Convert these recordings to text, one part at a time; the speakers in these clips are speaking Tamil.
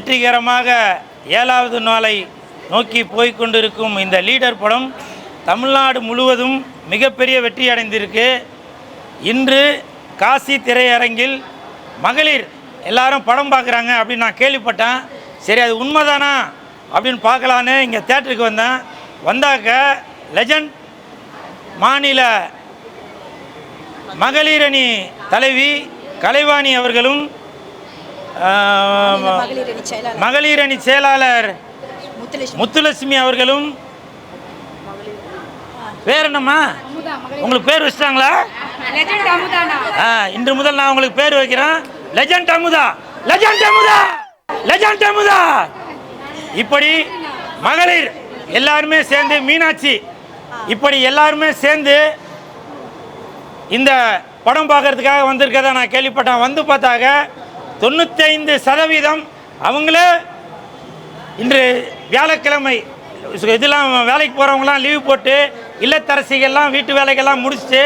வெற்றிகரமாக 7வது நாளை நோக்கி போய்கொண்டிருக்கும் இந்த லீடர் படம் தமிழ்நாடு முழுவதும் மிகப்பெரிய வெற்றி அடைந்திருக்கு. இன்று காசி திரையரங்கில் மகளிர் எல்லாரும் படம் பார்க்குறாங்க அப்படின்னு நான் கேள்விப்பட்டேன். சரி, அது உண்மைதானா அப்படின்னு பார்க்கலான்னு இங்கே தேட்டருக்கு வந்தாக்க லெஜண்ட் மாநில மகளிர் அணி தலைவி கலைவாணி அவர்களும் மகளிர் அணி செயலாளர் முத்துலட்சுமி அவர்களும், பேர் என்னம்மா உங்களுக்கு பேர் வச்சிட்டாங்களா? இன்று முதல் நான் உங்களுக்கு பேர் வைக்கிறேன், legend Amudha, legend Amudha, legend Amudha. இப்படி மகளிர் எல்லாருமே சேர்ந்து, மீனாட்சி, இப்படி எல்லாருமே சேர்ந்து இந்த படம் பார்க்கறதுக்காக வந்திருக்கதா நான் கேள்விப்பட்டேன். வந்து பார்த்தாக்க 95% அவங்களே இன்று வியாழக்கிழமை இதெல்லாம் வேலைக்கு போகிறவங்களாம் லீவ் போட்டு இல்லத்தரசிகள்லாம் வீட்டு வேலைகள்லாம் முடிச்சுட்டு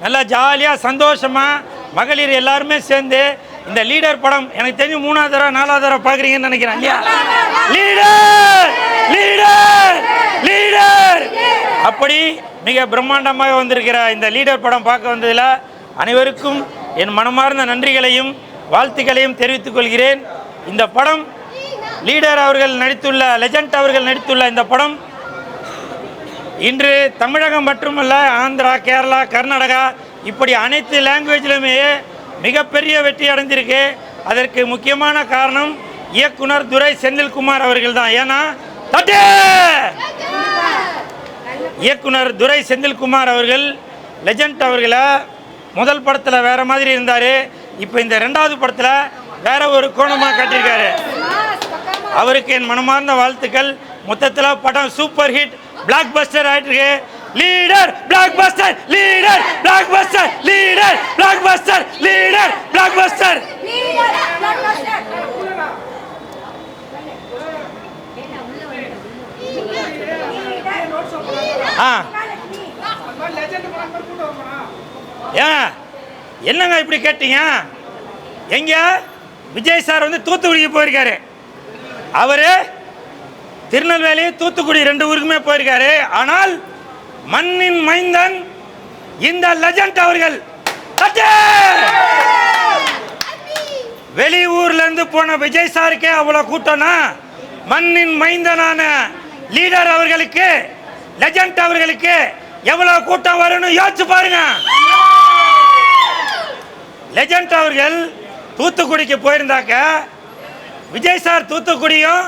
நல்லா ஜாலியாக சந்தோஷமாக மகளிர் எல்லாருமே சேர்ந்து இந்த லீடர் படம், எனக்கு தெரிஞ்சு 3வது தடவை 4வது தடவை பார்க்குறீங்கன்னு நினைக்கிறேன் இல்லையா? லீடர் லீடர் லீடர் அப்படி மிக பிரம்மாண்டமாக வந்திருக்கிற இந்த லீடர் படம் பார்க்க வந்ததில் அனைவருக்கும் என் மனமார்ந்த நன்றிகளையும் வாழ்த்துக்களையும் தெரிவித்துக் கொள்கிறேன். இந்த படம் லீடர் அவர்கள் நடித்துள்ள, லெஜண்ட் அவர்கள் நடித்துள்ள இந்த படம் இன்று தமிழகம் மட்டுமல்ல, ஆந்திரா, கேரளா, கர்நாடகா, இப்படி அனைத்து லாங்குவேஜிலுமே மிகப்பெரிய வெற்றி அடைந்திருக்கு. அதற்கு முக்கியமான காரணம் இயக்குனர் துரை செந்தில்குமார் அவர்கள் தான். ஏன்னா இயக்குனர் துரை செந்தில்குமார் அவர்கள் லெஜண்ட் அவர்களை முதல் படத்தில் வேறு மாதிரி இருந்தார், இப்போ இந்த 2வது படத்தில் வேற ஒரு கோணமாக காட்டியிருக்காரு. அவருக்கு என் மனமார்ந்த வாழ்த்துக்கள். மொத்தத்தில் படம் சூப்பர் ஹிட், பிளாக் பஸ்டர் ஆயிட்டு. Leader black Bastar, leader black Bastar, leader black Bastar, leader black Bastar. என்னங்க இப்படி கேட்டீங்க? எங்க விஜய் சார் வந்து தூத்துக்குடிக்கு போயிருக்காரு, அவரு திருநெல்வேலி, தூத்துக்குடி 2 ஊருக்குமே போயிருக்காரு. ஆனால் மண்ணின் மைந்தன் இந்த லெஜண்ட் அவர்கள் வெளியூர்ல இருந்து போன விஜய் சாருக்கே அவ்வளவு கூட்டம்னா, மண்ணின் மைந்தனான லீடர் அவர்களுக்கு, லெஜண்ட் அவர்களுக்கு எவ்வளவு கூட்டம் வரும்னு யோசிச்சு பாருங்க. லெஜண்ட் அவர்கள் தூத்துக்குடிக்கு போயிருந்தாக்க, விஜய் சார் தூத்துக்குடியும்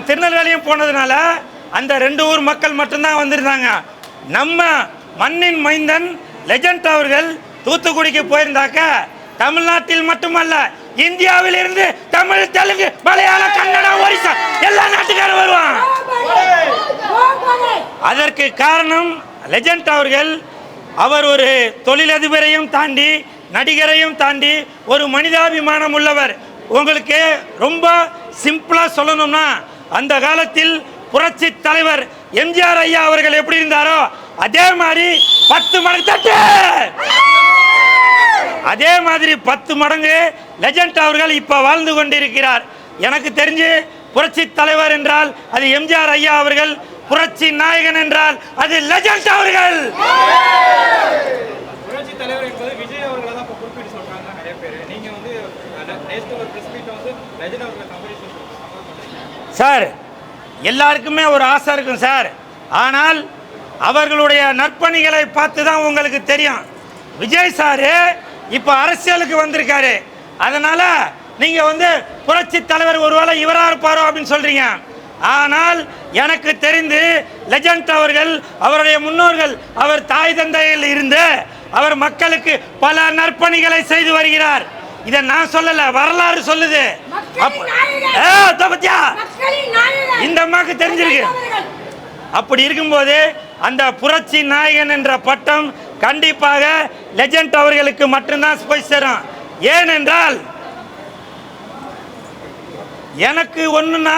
திருநெல்வேலியும் போனதுனால அந்த 2 ஊர் மக்கள் மட்டும்தான் வந்திருந்தாங்க. நம்ம மண்ணின் மைந்தன் லெஜண்ட் அவர்கள் தூத்துக்குடிக்கு போயிருந்தாக்க தமிழ்நாட்டில் மட்டுமல்ல, இந்தியாவில் இருந்து தமிழ், தெலுங்கு, மலையாளம், கன்னடம், ஒரிசா எல்லா நாட்டுக்காரும் வருவான். அதற்கு காரணம் லெஜண்ட் அவர்கள். அவர் ஒரு தொழிலதிபரையும் தாண்டி, நடிகரையும் தாண்டி ஒரு மனிதாபிமானம் உள்ளவர். உங்களுக்கு ரொம்ப சிம்பிளா சொல்லணும்னா, அந்த காலத்தில் புரட்சி தலைவர் எம்ஜிஆர் ஐயா அவர்கள் எப்படி இருந்தாரோ அதே மாதிரி 10 மடங்கு தட்டு, அதே மாதிரி 10 மடங்கு லெஜண்ட் அவர்கள் இப்ப வாழ்ந்து கொண்டிருக்கிறார். எனக்கு தெரிஞ்சு புரட்சி தலைவர் என்றால் அது எம்ஜிஆர் ஐயா அவர்கள், புரட்சி நாயகன் என்றால் அது லெஜண்ட் அவர்கள். புரட்சி தலைவர் என்பது விஜய் அவர்களை தான் குறிப்பிட்டு சொல்றாங்க நிறைய பேர். நீங்க வந்து சார், எல்லாருக்குமே ஒரு ஆசை இருக்கும் சார். ஆனால் அவர்களுடைய நற்பணிகளை பார்த்து தான் உங்களுக்கு தெரியும். விஜய் சாரு இப்போ அரசியலுக்கு வந்திருக்காரு, அதனால நீங்க வந்து புரட்சி தலைவர் ஒருவேளை இவரா இருப்பாரோ அப்படின்னு சொல்றீங்க. ஆனால் எனக்கு தெரிந்து லெஜண்ட் அவர்கள், அவருடைய முன்னோர்கள், அவர் தாய் தந்தையில் இருந்து அவர் மக்களுக்கு பல நற்பணிகளை செய்து வருகிறார். இதை நான் சொல்லல, வரலாறு சொல்லுது. இந்த அம்மாக்கு தெரிஞ்சிருக்கு. அப்படி இருக்கும்போது அந்த புரட்சி நாயகன் என்ற பட்டம் கண்டிப்பாக லெஜண்ட் அவர்களுக்கு மட்டும்தான் போய் சேரும். ஏனென்றால் எனக்கு ஒண்ணுன்னா,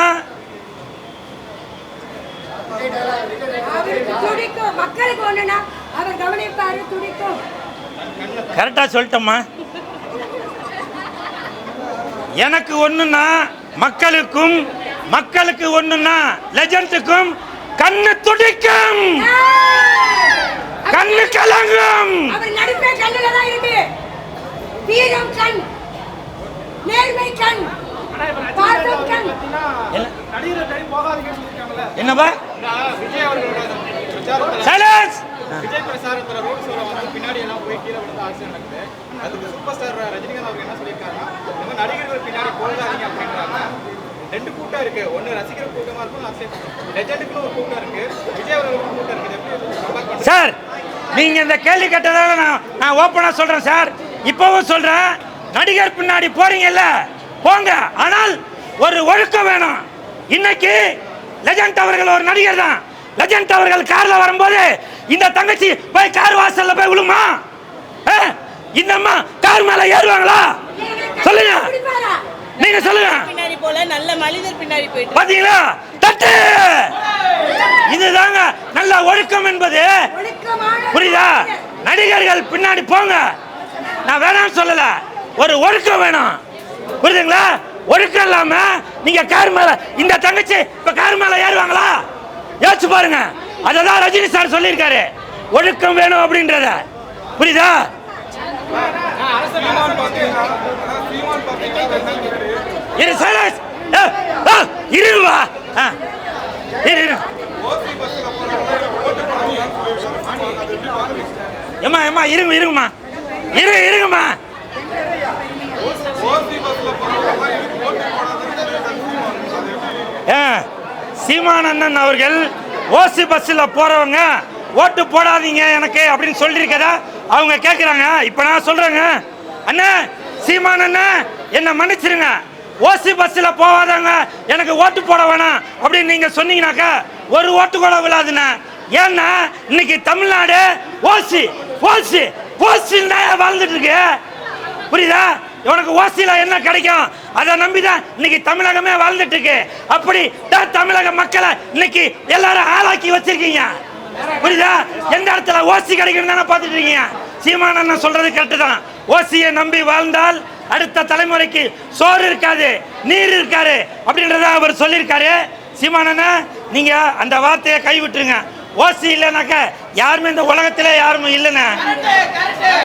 கரெக்டா சொல்லிட்டோமா? எனக்கு ஒண்ணுன்னா மக்களுக்கு ஒண்ணுன்னா லெஜண்டுக்கும் கண்ணு துடிக்கும், கண்ணு கலங்கும். அவர் நடிப்பே கண்ணுல தான் இருக்கு. வீரம் கண், நேர்மை கண், பாசம் கண். என்னப்பா விஜய் அவர்களோட சைலன்ஸ். விஜய் பிரசாரத்துல ரோட் ஷோல வந்து பின்னாடி எல்லாம் போய் கீழே விழுந்து ஆக்சிடென்ட் நடக்குது. அதுக்கு சூப்பர் ஸ்டார் ரஜினிகாந்த் அவர் என்ன சொல்லியிருக்காருன்னா, நம்ம நடிகர்கள் பின்னாடி போகாதீங்க அப்படின்றாங்க. ரெண்டு கூட்டம் இருக்கு, ஒன்னு ரசிகர் கூட்டமா இருக்கும், லெஜெண்டுக்குன்னு ஒரு கூட்டம் இருக்கு, விஜய் அவர்களுக்கு கூட்டம் இருக்குது. சார் நீங்க இந்த கேள்வி கேட்டதால நான் ஓப்பனா சொல்றேன் சார். இப்பவும் சொல்றேன், நடிகர் பின்னாடி போறீங்கல்ல போங்க, ஆனால் ஒரு ஒழுக்கம் வேணும். இன்னைக்கு லெஜண்ட் அவர்கள் ஒரு நடிகர் தான். லெஜண்ட் அவர்கள் கார்ல வரும்போது இந்த தங்கச்சி போய் கார் வாசல்ல போய் விழுமா? இந்த அம்மா கார் மேல ஏறுவாங்களா? சொல்லுங்க, நீங்க சொல்லுங்க. பின்னாடி போல நல்ல மனிதர் பின்னாடி போயிட்டு பாத்தீங்களா? தட்டு. இதுதாங்க நல்ல ஒழுக்கம் என்பது. புரியுதா? நடிகர்கள் பின்னாடி போங்க, நான் வேணாம்னு சொல்லல, ஒரு ஒழுக்கம் வேணும். புரியுதுங்களா? ஒழுக்கம் இல்லாம நீங்க கார் மேல, இந்த தங்கச்சி இப்ப கார் மேல ஏறுவாங்களா? யோசிச்சு பாருங்க. அததான் ரஜினி சார் சொல்லியிருக்காரு, ஒழுக்கம் வேணும் அப்படின்றத. புரியுதா? இரு சைலன்ஸ். இருவா இரு. ஏமா ஏமா இருங்கம்மா, இருங்கம்மா. சீமானந்தன் அவர்கள் ஓசி பஸ்ல போறவங்க ஓட்டு போடாதீங்க எனக்கு அப்படின்னு சொல்லியிருக்கதா அவங்க கேட்குறாங்க. இப்போ நான் சொல்றேங்க, அண்ணா சீமானண்ணா என்ன மன்னிச்சிருங்க, ஓசி பஸ்ல போவாதாங்க எனக்கு ஓட்டு போட வேணாம் அப்படின்னு நீங்க சொன்னீங்கன்னாக்கா ஒரு ஓட்டு கூட விழாதுண்ணா. ஏன்னா இன்னைக்கு தமிழ்நாடு ஓசி ஓசி ஓசியில் தான் வாழ்ந்துட்டு இருக்கு. புரியுதா? உனக்கு ஓசியில என்ன கிடைக்கும் அதை நம்பிதான் இன்னைக்கு தமிழகமே வாழ்ந்துட்டு இருக்கு. அப்படி தமிழக மக்களை இன்னைக்கு எல்லாரும் ஆளாக்கி வச்சிருக்கீங்க. புரியுதா? எந்த இடத்துல ஓசி கிடைக்கும் தானே பார்த்துட்டு இருக்கீங்க. சீமானண்ணன் சொல்றது கரெக்டு தான். ஓசியை நம்பி வாழ்ந்தால் அடுத்த தலைமுறைக்கு சோறு இருக்காது, நீர் இருக்காரு அப்படின்றத அவர் சொல்லியிருக்காரு. சீமானண்ணன் நீங்க அந்த வார்த்தையை கைவிட்டுருங்க. ஓசி இல்லைனாக்க யாருமே இந்த உலகத்திலே யாருமே இல்லைன்னு